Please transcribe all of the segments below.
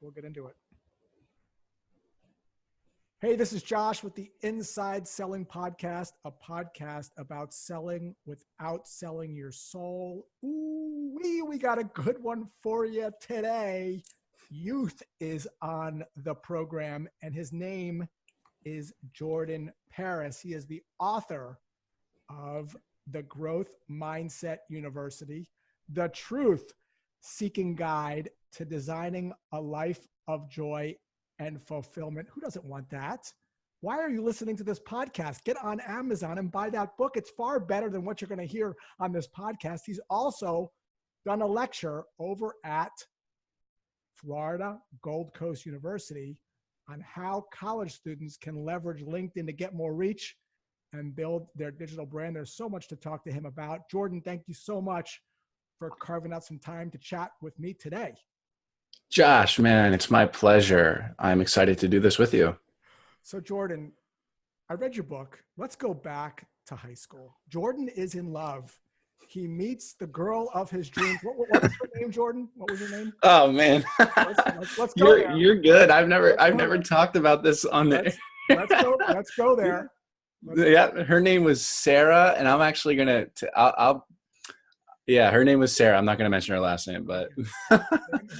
We'll get into it. Hey, this is Josh with the Inside Selling Podcast, a podcast about selling without selling your soul. Ooh, we got a good one for you today. Youth is on the program, and his name is Jordan Paris. He is the author of The Growth Mindset University, The Truth Seeking Guide to Designing a Life of Joy and Fulfillment. Who doesn't want that? Why are you listening to this podcast? Get on Amazon and buy that book. It's far better than what you're going to hear on this podcast. He's also done a lecture over at Florida Gold Coast University on how college students can leverage LinkedIn to get more reach and build their digital brand. There's so much to talk to him about. Jordan, thank you so much for carving out some time to chat with me today. Josh, man, it's my pleasure. I'm excited to do this with you. So Jordan, I read your book. Let's go back to high school. Jordan is in love. He meets the girl of his dreams. What was her name, Jordan? What was her name? Oh man, let's go there. You're good. I've never talked about this on the. Let's go there. Yeah, her name was Sarah, and I'm actually gonna. Yeah, her name was Sarah. I'm not gonna mention her last name, but her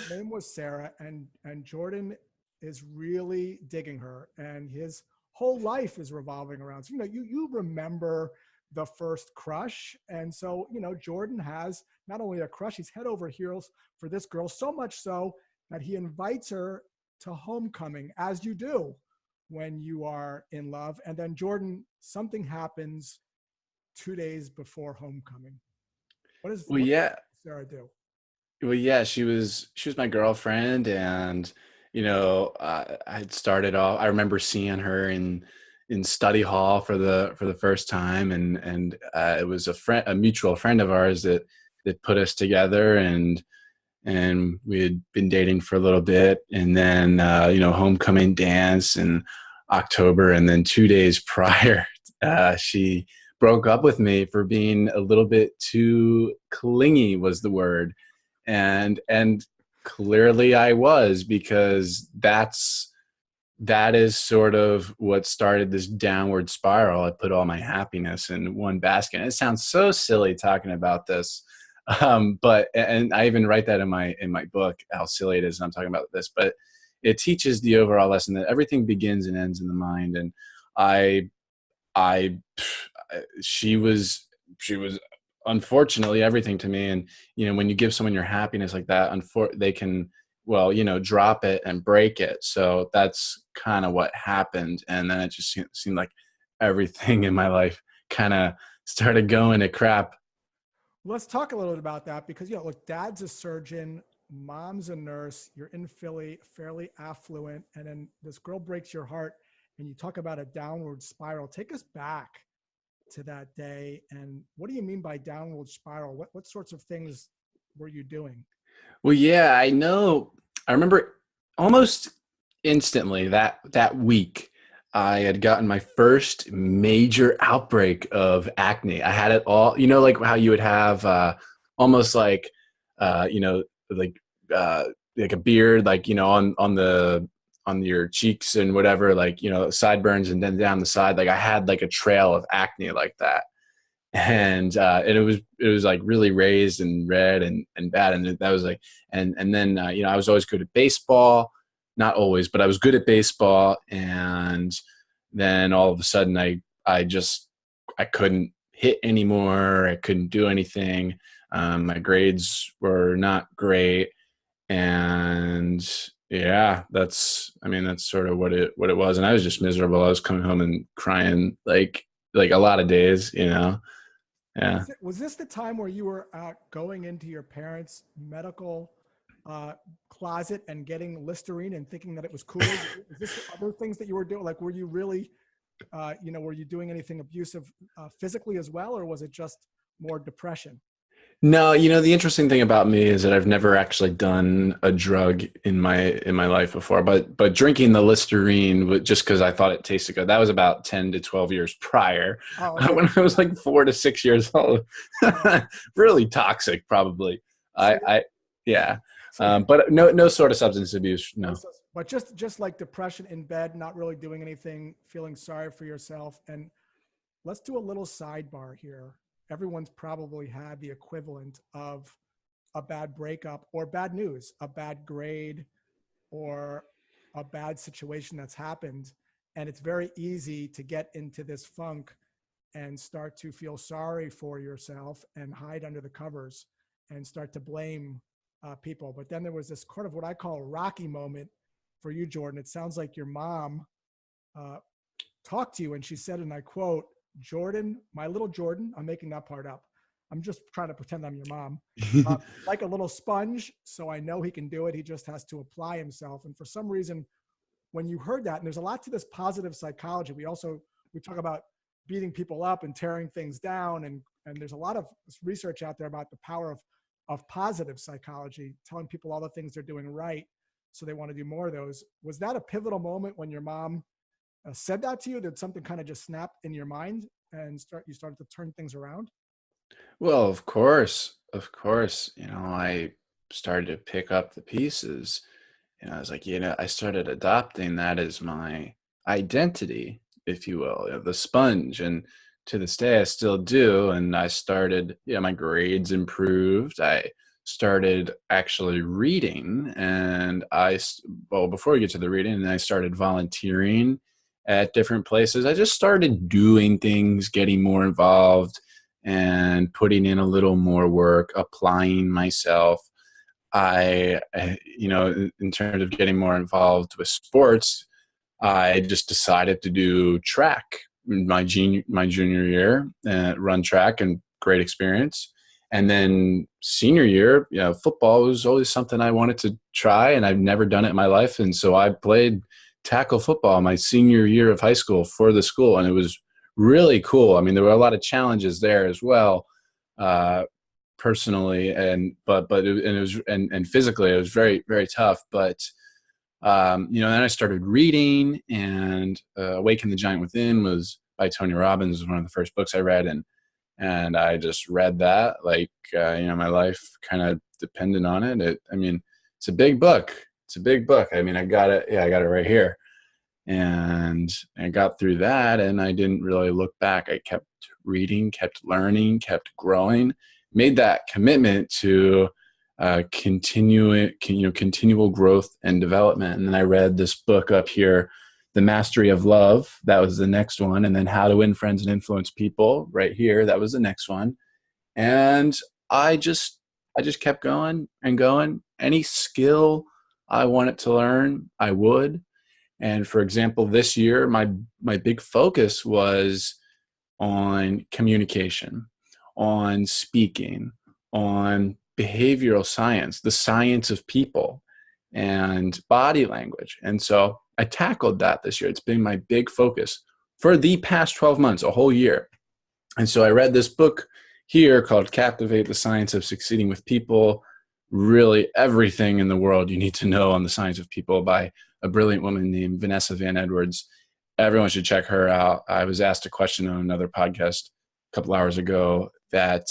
name was Sarah, and Jordan is really digging her, and his whole life is revolving around. So you remember the first crush, and so Jordan has not only a crush, he's head over heels for this girl, so much so that he invites her to homecoming, as you do when you are in love. And then Jordan, something happens 2 days before homecoming. What does Sarah do? Well, yeah, she was my girlfriend, and I had started off. I remember seeing her in study hall for the first time, and it was a mutual friend of ours that put us together, and we had been dating for a little bit, and then homecoming dance in October, and then 2 days prior, she broke up with me for being a little bit too clingy, was the word, and clearly I was, because that is sort of what started this downward spiral. I put all my happiness in one basket. And it sounds so silly talking about this, but I even write that in my book, how silly it is. And I'm talking about this, but it teaches the overall lesson that everything begins and ends in the mind. And she was unfortunately everything to me. And when you give someone your happiness like that, they can, drop it and break it. So that's kind of what happened. And then it just seemed like everything in my life kind of started going to crap. Let's talk a little bit about that, because look, dad's a surgeon, mom's a nurse, you're in Philly, fairly affluent, and then this girl breaks your heart, and you talk about a downward spiral. Take us back to that day, and what do you mean by downward spiral? What sorts of things were you doing? Well, yeah, I know. I remember almost instantly that week I had gotten my first major outbreak of acne. I had it all, like how you would have almost like like a beard, like on your cheeks and whatever, like sideburns, and then down the side, like I had like a trail of acne like that, and it was like really raised and red and bad, and that was like, and then I was always good at baseball, not always, but I was good at baseball, and then all of a sudden I couldn't hit anymore, I couldn't do anything, my grades were not great, and yeah, that's sort of what it was. And I was just miserable. I was coming home and crying like a lot of days, Yeah. Was this the time where you were going into your parents' medical closet and getting Listerine and thinking that it was cool? Is this other things that you were doing? Like, were you really, were you doing anything abusive physically as well, or was it just more depression? No, the interesting thing about me is that I've never actually done a drug in my life before, but drinking the Listerine just because I thought it tasted good. That was about 10 to 12 years prior, okay. When I was like 4 to 6 years old. Really toxic, probably. Yeah. But no sort of substance abuse. No. But just like depression in bed, not really doing anything, feeling sorry for yourself. And let's do a little sidebar here. Everyone's probably had the equivalent of a bad breakup or bad news, a bad grade or a bad situation that's happened. And it's very easy to get into this funk and start to feel sorry for yourself and hide under the covers and start to blame people. But then there was this kind of what I call a rocky moment for you, Jordan. It sounds like your mom talked to you and she said, and I quote, "Jordan, my little Jordan," I'm making that part up. I'm just trying to pretend I'm your mom. Like a little sponge, so I know he can do it. He just has to apply himself. And for some reason, when you heard that, and there's a lot to this positive psychology. We talk about beating people up and tearing things down, and there's a lot of research out there about the power of positive psychology, telling people all the things they're doing right, so they want to do more of those. Was that a pivotal moment when your mom said that to you? Did something kind of just snap in your mind and you started to turn things around? Well, of course, of course. I started to pick up the pieces. I was like, I started adopting that as my identity, if you will, the sponge. And to this day, I still do. And I started, my grades improved. I started actually reading. And before we get to the reading, I started volunteering at different places. I just started doing things, getting more involved and putting in a little more work, applying myself. In terms of getting more involved with sports, I just decided to do track my junior year, run track, and great experience. And then senior year, football was always something I wanted to try, and I've never done it in my life. And so I played tackle football my senior year of high school for the school, and it was really cool. I mean, there were a lot of challenges there as well. Personally and physically it was very, very tough, but then I started reading, and Awaken the Giant Within was by Tony Robbins, was one of the first books I read, and I just read that like my life kind of depended on it. It's a big book. I mean, I got it right here. And I got through that, and I didn't really look back. I kept reading, kept learning, kept growing, made that commitment to continual growth and development. And then I read this book up here, The Mastery of Love. That was the next one. And then How to Win Friends and Influence People right here. That was the next one. And I just kept going and going. Any skill I wanted to learn, I would. And for example, this year, my big focus was on communication, on speaking, on behavioral science, the science of people, and body language. And so I tackled that this year. It's been my big focus for the past 12 months, a whole year. And so I read this book here called Captivate: The Science of Succeeding with People. Really everything in the world you need to know on the science of people by a brilliant woman named Vanessa Van Edwards. Everyone should check her out. I was asked a question on another podcast a couple hours ago that,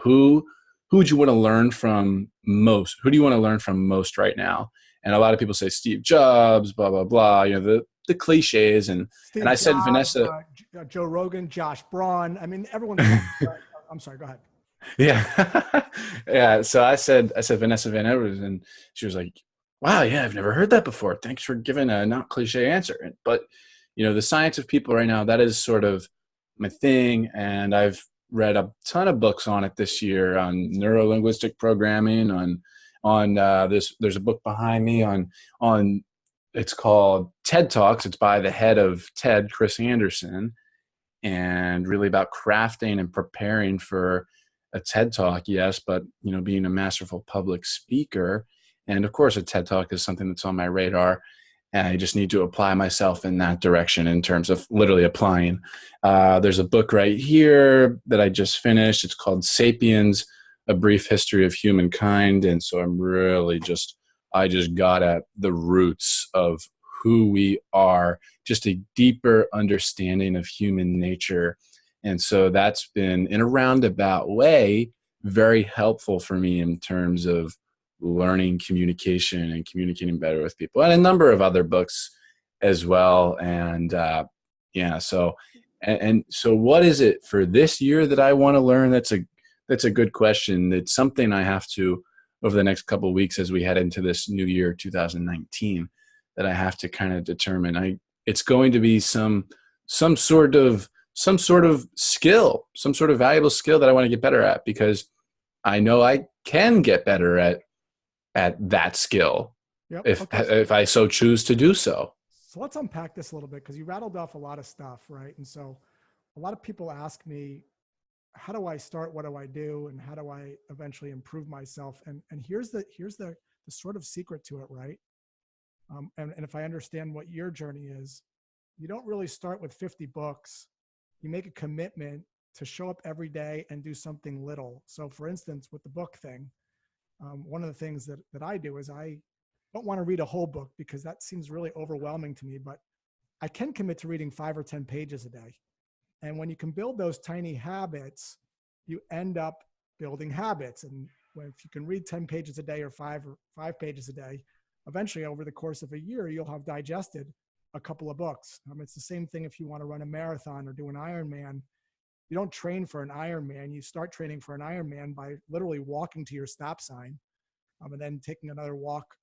who would you want to learn from most? Who do you want to learn from most right now? And a lot of people say Steve Jobs, blah, blah, blah, the cliches. And I said, Jobs, Vanessa. Joe Rogan, Josh Braun. I mean, everyone's I'm sorry, go ahead. Yeah. Yeah. So I said Vanessa Van Edwards, and she was like, wow, yeah, I've never heard that before. Thanks for giving a not cliche answer. But, the science of people right now, that is sort of my thing. And I've read a ton of books on it this year, on neuro-linguistic programming, there's a book behind me on it's called TED Talks. It's by the head of TED, Chris Anderson, and really about crafting and preparing for a TED Talk, yes, but being a masterful public speaker. And of course, a TED Talk is something that's on my radar, and I just need to apply myself in that direction in terms of literally applying. There's a book right here that I just finished. It's called Sapiens: A Brief History of Humankind. And so I just got at the roots of who we are, just a deeper understanding of human nature. And so that's been, in a roundabout way, very helpful for me in terms of learning communication and communicating better with people, and a number of other books as well. And yeah, so so what is it for this year that I want to learn? That's a good question. It's something I have to, over the next couple of weeks as we head into this new year 2019, that I have to kind of determine. It's going to be some sort of skill, some sort of valuable skill that I want to get better at, because I know I can get better at that skill Yep. if I so choose to do so. So let's unpack this a little bit, because you rattled off a lot of stuff, right? And so a lot of people ask me, how do I start? What do I do? And how do I eventually improve myself? And here's the sort of secret to it, right? And if I understand what your journey is, you don't really start with 50 books. You make a commitment to show up every day and do something little. So for instance, with the book thing, one of the things that I do is I don't want to read a whole book, because that seems really overwhelming to me, but I can commit to reading 5 or 10 pages a day. And when you can build those tiny habits, you end up building habits. And if you can read 10 pages a day or 5 pages a day, eventually over the course of a year, you'll have digested a couple of books. It's the same thing if you want to run a marathon or do an Ironman. You don't train for an Ironman. You start training for an Ironman by literally walking to your stop sign, and then taking another walk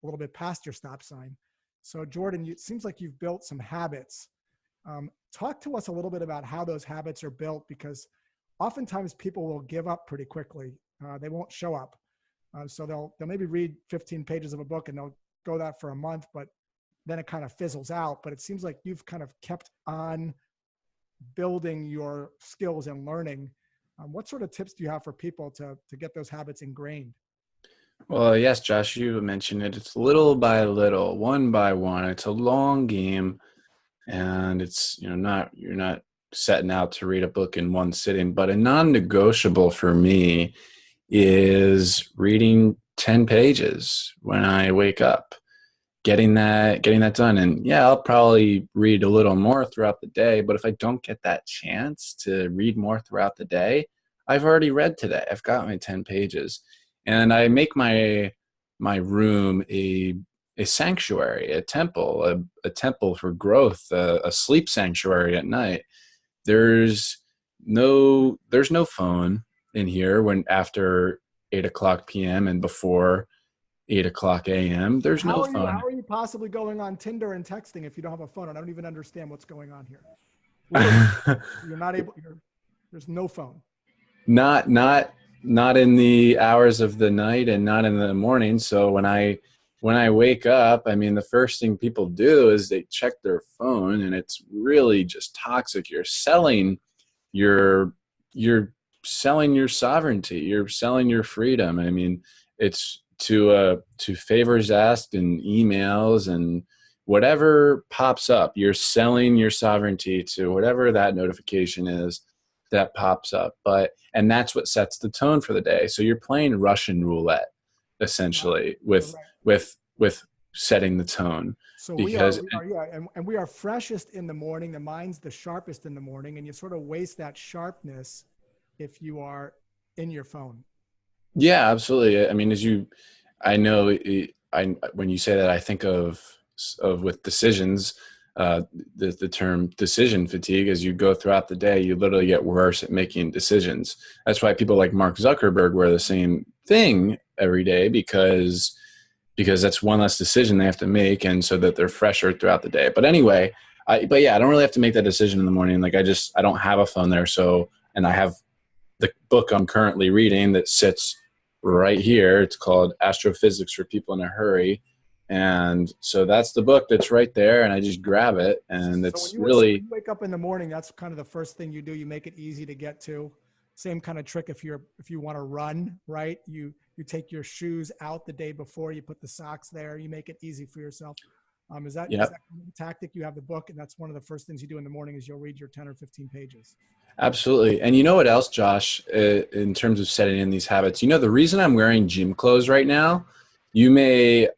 a little bit past your stop sign. So Jordan, it seems like you've built some habits. Talk to us a little bit about how those habits are built, because oftentimes people will give up pretty quickly. They won't show up. So they'll maybe read 15 pages of a book and they'll go that for a month, but then it kind of fizzles out. But it seems like you've kind of kept on building your skills and learning. What sort of tips do you have for people to get those habits ingrained? Well, yes, Josh, you mentioned it. It's little by little, one by one. It's a long game, and it's, you're not setting out to read a book in one sitting. But a non-negotiable for me is reading 10 pages when I wake up, getting that done. And yeah, I'll probably read a little more throughout the day, but if I don't get that chance to read more throughout the day, I've already read today. I've got my 10 pages. And I make my room a sanctuary, a temple, a temple for growth, a sleep sanctuary at night. There's no phone in here when after 8:00 p.m. and before 8:00 a.m. There's no phone. How are you possibly going on Tinder and texting if you don't have a phone? I don't even understand what's going on here. You're not able. There's no phone. Not in the hours of the night and not in the morning. So when I wake up, I mean, the first thing people do is they check their phone, and it's really just toxic. You're selling your sovereignty. You're selling your freedom. I mean, it's to favors asked and emails and whatever pops up. You're selling your sovereignty to whatever that notification is that pops up. And that's what sets the tone for the day. So you're playing Russian roulette essentially with setting the tone. So we are freshest in the morning. The mind's the sharpest in the morning, and you sort of waste that sharpness if you are in your phone. Yeah, absolutely. I mean, when you say that, I think of with decisions, the term decision fatigue. As you go throughout the day, you literally get worse at making decisions. That's why people like Mark Zuckerberg wear the same thing every day, because that's one less decision they have to make, and so that they're fresher throughout the day. But anyway, I don't really have to make that decision in the morning. Like I don't have a phone there. So, and I have the book I'm currently reading that sits right here. It's called Astrophysics for People in a Hurry. And so that's the book that's right there, and I just grab it, and it's when you wake up in the morning, that's kind of the first thing you do. You make it easy to get to. Same kind of trick if you want to run, right? You take your shoes out the day before, you put the socks there, you make it easy for yourself. Is that kind of the tactic? You have the book, and that's one of the first things you do in the morning is you'll read your 10 or 15 pages. Absolutely. And you know what else, Josh, in terms of setting in these habits, the reason I'm wearing gym clothes right now, the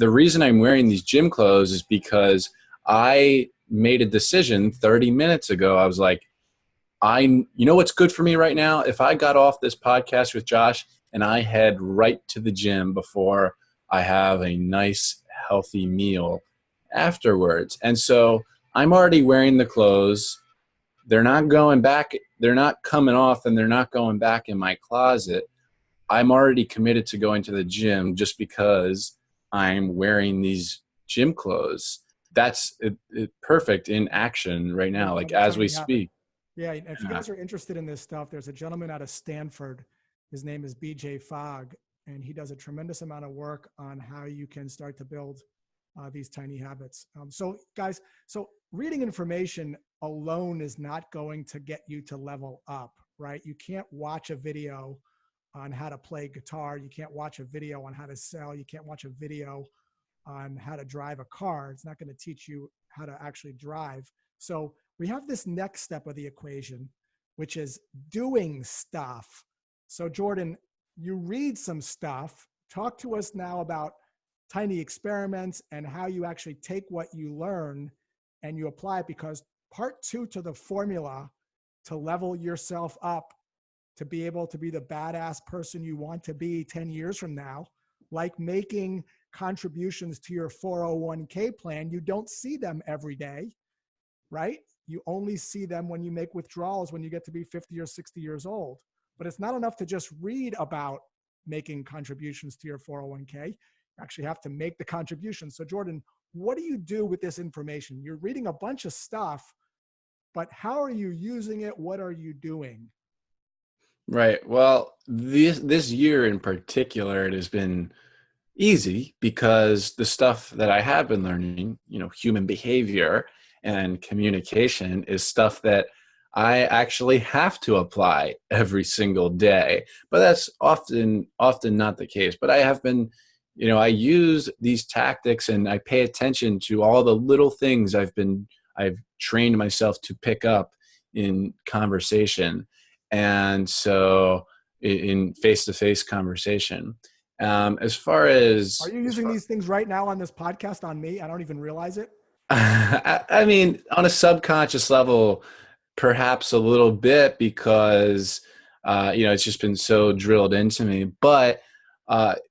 reason I'm wearing these gym clothes is because I made a decision 30 minutes ago. I was like, you know what's good for me right now? If I got off this podcast with Josh and I head right to the gym before I have a nice, healthy meal afterwards. And so I'm already wearing the clothes. They're not going back. They're not coming off and they're not going back in my closet. I'm already committed to going to the gym just because I'm wearing these gym clothes. That's perfect in action right now, Building like up a as we tiny habit. speak. Yeah, if you Yeah. guys are interested in this stuff, there's a gentleman out of Stanford. His name is BJ Fogg, and he does a tremendous amount of work on how you can start to build these tiny habits. So, guys, so reading information alone is not going to get you to level up, right? You can't watch a video on how to play guitar. You can't watch a video on how to sell. You can't watch a video on how to drive a car. It's not going to teach you how to actually drive. So we have this next step of the equation, which is doing stuff. So Jordan, you read some stuff. Talk to us now about tiny experiments and how you actually take what you learn and you apply it, because part two to the formula to level yourself up to be able to be the badass person you want to be 10 years from now, like making contributions to your 401k plan. You don't see them every day, right? You only see them when you make withdrawals when you get to be 50 or 60 years old. But it's not enough to just read about making contributions to your 401k. You actually have to make the contributions. So Jordan, what do you do with this information? You're reading a bunch of stuff, but how are you using it? What are you doing? Right. Well, this year in particular, it has been easy because the stuff that I have been learning, human behavior and communication is stuff that I actually have to apply every single day. But that's often not the case. But I have been, I use these tactics and I pay attention to all the little things I've trained myself to pick up in conversation. And so in face-to-face conversation. As far Are as, you using these things right now on this podcast on me? I don't even realize it. I mean, on a subconscious level, perhaps a little bit because, it's just been so drilled into me. But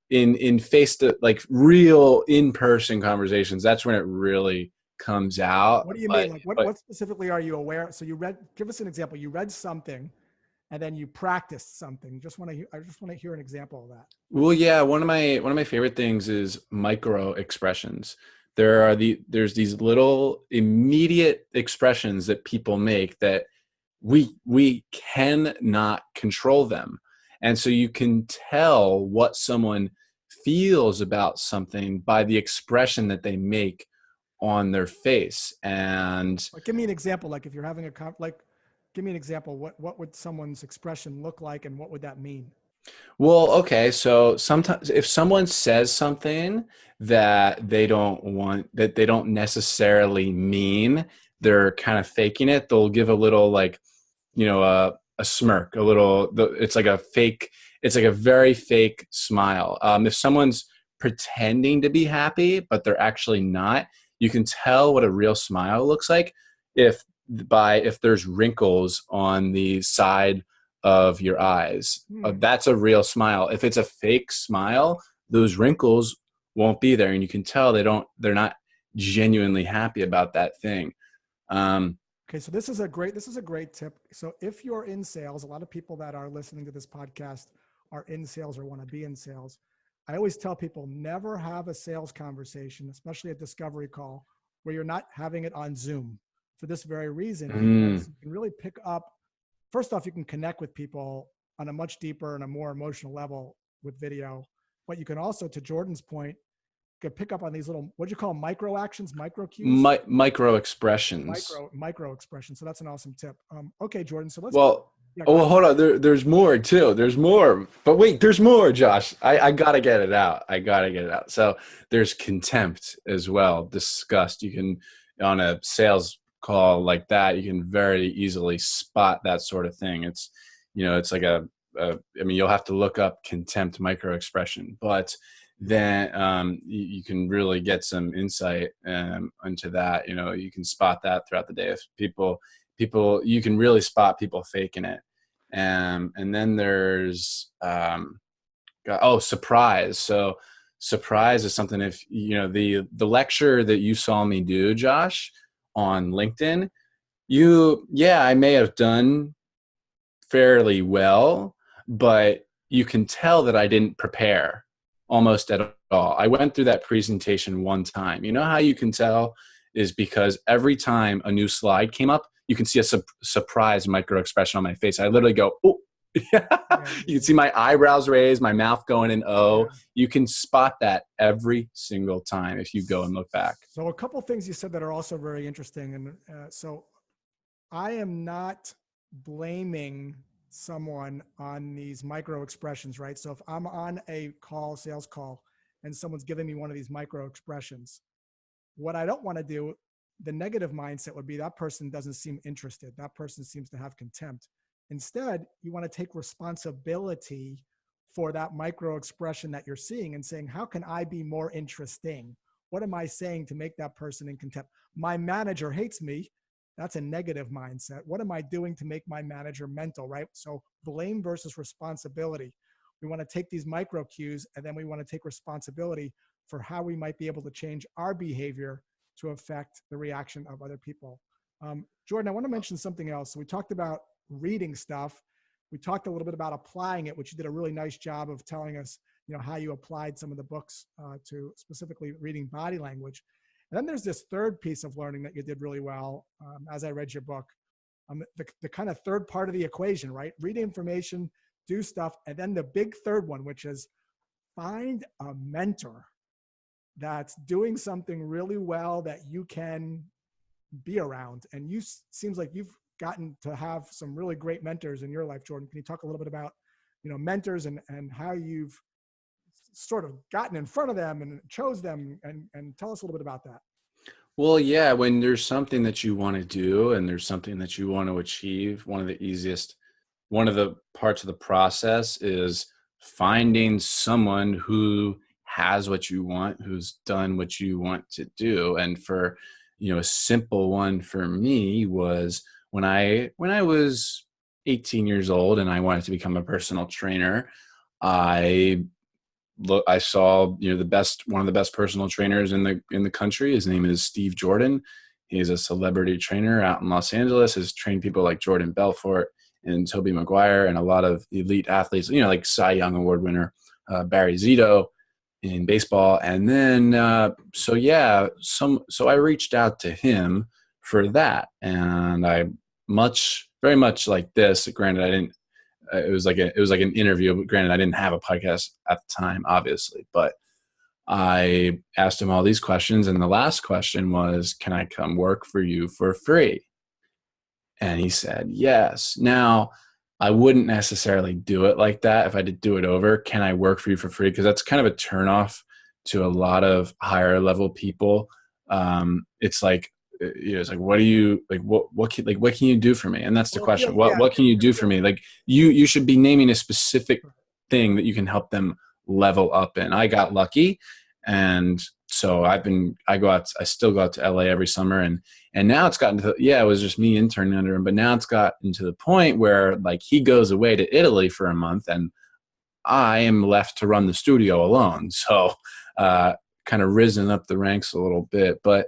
in face to like real in-person conversations, that's when it really comes out. What do you mean? But Like but what specifically are you aware? So you read, give us an example. You read something and then you practiced something. I just want to hear an example of that. Well, yeah, one of my favorite things is micro expressions. There's these little immediate expressions that people make that we cannot control them. And so you can tell what someone feels about something by the expression that they make on their face. And Like, give me an example. Like if you're having give me an example. What would someone's expression look like and what would that mean? well, okay, so sometimes if someone says something that they don't necessarily mean, they're kind of faking it, they'll give a little like, a smirk, it's like a fake, it's like a very fake smile. If someone's pretending to be happy, but they're actually not, you can tell what a real smile looks like if if there's wrinkles on the side of your eyes. Hmm. That's a real smile. If it's a fake smile, those wrinkles won't be there, and you can tell they're not genuinely happy about that thing. Um, Okay, so this is a great tip. So if you're in sales, a lot of people that are listening to this podcast are in sales or want to be in sales. I always tell people never have a sales conversation, especially a discovery call, where you're not having it on Zoom for this very reason, mm, because you can really pick up. First off, you can connect with people on a much deeper and a more emotional level with video. But you can also, to Jordan's point, could pick up on these little, what do you call them, micro actions, micro cues? micro expressions. Micro expression. So that's an awesome tip. Okay, Jordan. So let's. Well, Yeah, oh, go well, ahead. hold on. There's more too. There's more. But wait, there's more, Josh. I gotta get it out. I gotta get it out. So there's contempt as well, disgust. You can, on a sales call like that, you can very easily spot that sort of thing. It's like I mean, you'll have to look up contempt micro expression, but then you can really get some insight into that. You can spot that throughout the day. If people you can really spot people faking it. And then there's Oh, surprise. So surprise is something, if you know, the lecture that you saw me do, Josh, on LinkedIn, yeah, I may have done fairly well, but you can tell that I didn't prepare almost at all. I went through that presentation one time. You know how you can tell is because every time a new slide came up, you can see a surprise micro expression on my face. I literally go, oh, yeah. You can see my eyebrows raised, my mouth going in O. Yeah. You can spot that every single time if you go and look back. So a couple things you said that are also very interesting. And so I am not blaming someone on these micro expressions, right? So if I'm on a call, sales call, and someone's giving me one of these micro expressions, what I don't want to do, the negative mindset would be that person doesn't seem interested. That person seems to have contempt. Instead, you want to take responsibility for that micro expression that you're seeing and saying, how can I be more interesting? What am I saying to make that person in contempt? My manager hates me. That's a negative mindset. What am I doing to make my manager mental, right? So blame versus responsibility. We want to take these micro cues and then we want to take responsibility for how we might be able to change our behavior to affect the reaction of other people. Jordan, I want to mention something else. So we talked about reading stuff. We talked a little bit about applying it, which you did a really nice job of telling us, how you applied some of the books to specifically reading body language. And then there's this third piece of learning that you did really well as I read your book. The kind of third part of the equation, right? Read information, do stuff. And then the big third one, which is find a mentor that's doing something really well that you can be around. And seems like you've gotten to have some really great mentors in your life, Jordan. Can you talk a little bit about, mentors and how you've sort of gotten in front of them and chose them, and tell us a little bit about that. Well, yeah, when there's something that you want to do and there's something that you want to achieve, one of the parts of the process is finding someone who has what you want, who's done what you want to do. And for, a simple one for me was when I was 18 years old and I wanted to become a personal trainer, I saw, one of the best personal trainers in the country. His name is Steve Jordan. He's a celebrity trainer out in Los Angeles. Has trained people like Jordan Belfort and Tobey Maguire and a lot of elite athletes, like Cy Young Award winner Barry Zito in baseball. And then, so I reached out to him for that. And very much like this, granted, I didn't, it was like an interview, but granted, I didn't have a podcast at the time, obviously, but I asked him all these questions. And the last question was, can I come work for you for free? And he said, yes. Now, I wouldn't necessarily do it like that if I did do it over. Can I work for you for free? Because that's kind of a turnoff to a lot of higher level people. It's like, it's like, what do you like? What can you do for me? And that's the question. What can you do for me? Like you should be naming a specific thing that you can help them level up in. I got lucky, and so I still go out to LA every summer, and now it's gotten to it was just me interning under him, but now it's gotten to the point where like he goes away to Italy for a month, and I am left to run the studio alone. So kind of risen up the ranks a little bit, but.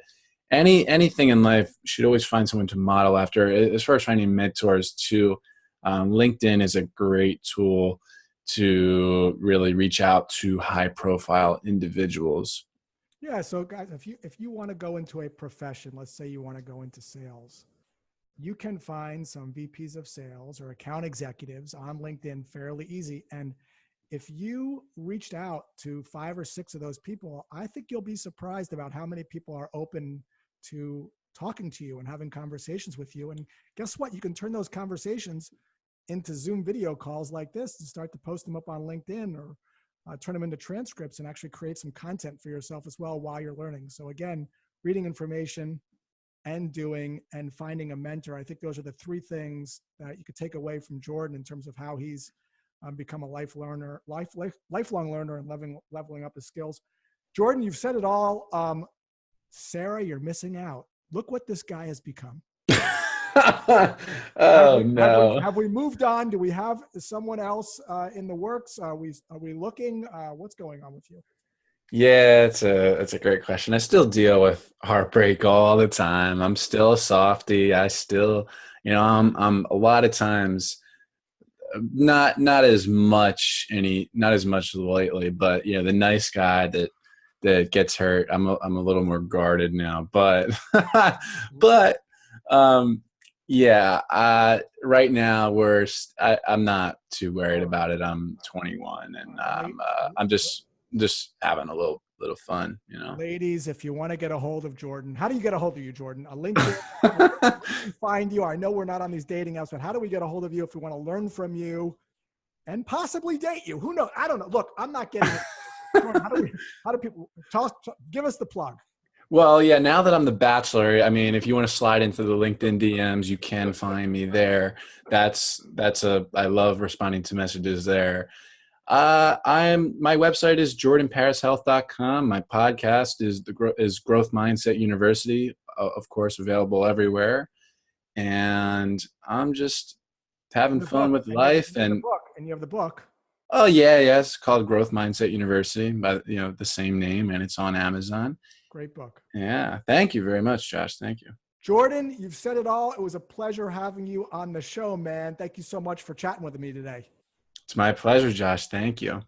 Anything in life, you should always find someone to model after. As far as finding mentors too, LinkedIn is a great tool to really reach out to high profile individuals. Yeah. So guys, if you want to go into a profession, let's say you want to go into sales, you can find some VPs of sales or account executives on LinkedIn fairly easy. And if you reached out to 5 or 6 of those people, I think you'll be surprised about how many people are open to talking to you and having conversations with you. And guess what? You can turn those conversations into Zoom video calls like this and start to post them up on LinkedIn or turn them into transcripts and actually create some content for yourself as well while you're learning. So again, reading information and doing and finding a mentor. I think those are the 3 things that you could take away from Jordan in terms of how he's become a lifelong learner and leveling up his skills. Jordan, you've said it all. Sarah, you're missing out. Look what this guy has become. Have Oh we have we no. have we moved on? Do we have someone else in the works? Are we looking? What's going on with you? Yeah, it's a great question. I still deal with heartbreak all the time. I'm still a softie. I still, I'm a lot of times not as much lately, but the nice guy that gets hurt. I'm a little more guarded now, but but um yeah, right now I'm not too worried All right. about it. I'm 21 and Late, I'm just having a little fun, ladies, if you want to get a hold of Jordan, how do you get a hold of you, Jordan? A LinkedIn? Where do we find you? I know we're not on these dating apps, but how do we get a hold of you if we want to learn from you and possibly date you? Who knows? I don't know. Look, I'm not getting it. Jordan, how do people give us the plug? Well, yeah, now that I'm the bachelor, I mean, if you want to slide into the LinkedIn DMs, you can find me there. I love responding to messages there. My website is jordanparishealth.com. My podcast is Growth Mindset University, of course, available everywhere. And I'm just having And the book, fun with and you have, life. you have the And book, and you have the book. oh yeah, it's called Growth Mindset University by the same name, and it's on Amazon. Great book. Yeah, thank you very much, Josh. Thank you. Jordan, you've said it all. It was a pleasure having you on the show, man. Thank you so much for chatting with me today. It's my pleasure, Josh. Thank you.